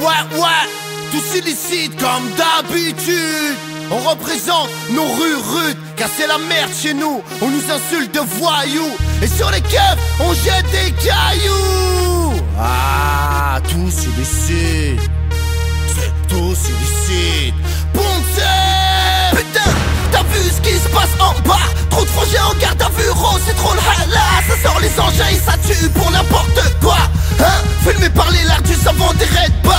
ouais, tous illicites comme d'habitude. On représente nos rues rudes, car c'est la merde chez nous. On nous insulte de voyous, et sur les keufs, on jette des cailloux. Ah, tous illicites, c'est tous illicites. Ponce, putain, t'as vu ce qui se passe en bas? Trop de frangins en garde à vue, rose, c'est trop le hala. Ça sort les engins et ça tue pour n'importe quoi. Hein, filmé par les lardus avant des raids bas.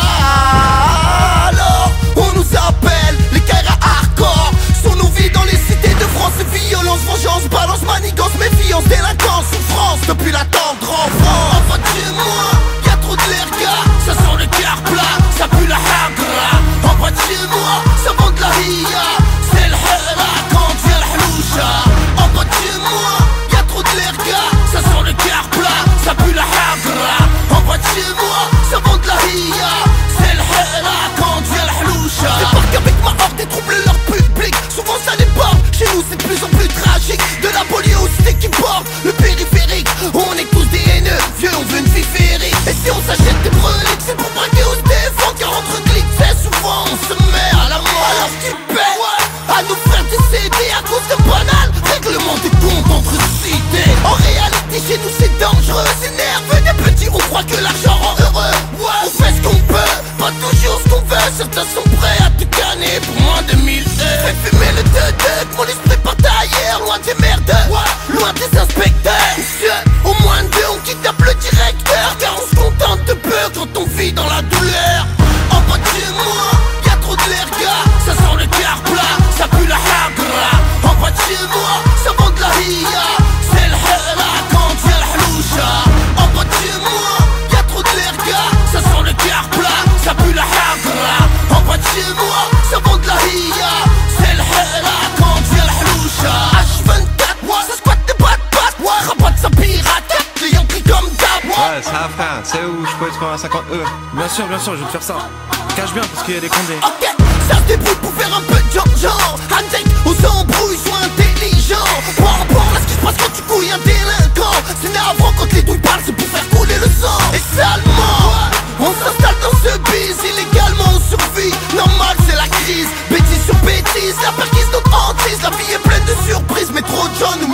Alors, on nous appelle les Kaira hardcore. Sont nos vies dans les cités de France. Violence, vengeance, balance, manigance, méfiance, délinquance, souffrance. Depuis la tendre enfance. En bas de chez moi, y'a trop de l'air gars. Ça sent le cœur plat, ça pue la hagra. En bas de chez moi, ça vend de la hiya. C'est le hela quand vient la hloucha. En bas de chez moi, y'a trop de l'air gars. Ça sent le cœur plat, ça pue la hagra. En bas de chez moi, ça vend de la hiya. C'est le hela quand vient la hloucha. Débarque avec ma horde et trouble leur public. Souvent ça déborde, chez nous c'est de plus en plus tragique. De la police qui porte le périphérique. On est tous des haineux, vieux on veut une vie féerique. Et si on s'achète des breliques, c'est pour braquer ou se défendre. Car entre clics, c'est souvent on se met à la mort. Alors tu paies à nos frères décédés à cause de banal règlement des comptes entre cités. En réalité chez nous c'est dangereux, c'est nerveux. Des petits on croit que l'argent rend heureux. On fait ce qu'on peut, pas toujours ce qu'on veut. Certains sont prêts à te canner pour moins de 1000 heures. Fais fumer le deux-deux, mon esprit part ailleurs. Loin des merdeux, loin des inspecteurs. Au moins de deux on kidnappe le directeur. Car on se contente de peu quand on vit dans la douleur. En bas de chez moi, y'a trop de l'air gars. Ça sent le cœur plat, ça pue la hagra. En bas de chez moi, ça vend de la hiya. C'est le hela quand vient la hloucha. En bas de chez moi, y'a trop de l'air gars. Ça sent le cœur plat, ça pue la hagra. En bas de chez moi, ça vend de la hiya. C'est le hela quand vient la hloucha. H24, ça squatte des battes, rabatte sa pirate. Client pris comme d'hab. Ouais, ça frère, tu sais où je peux te prendre à 50 €. Bien sûr, je vais te faire ça. Cache bien parce qu'il y a des condés. Ok, ça se débrouille pour faire un peu de genre. Handshake aux embrouilles, sois intelligent. Rapport à ce qui se passe quand tu couilles un délinquant. C'est navrant quand les douilles parlent, c'est pour faire couler le sang. Et salement, on s'installe dans ce biz. Illégalement on survit, normal c'est la crise. Bêtise sur bêtise, la perquise notre hantise. La vie est pleine de surprises, mais trop de gens nous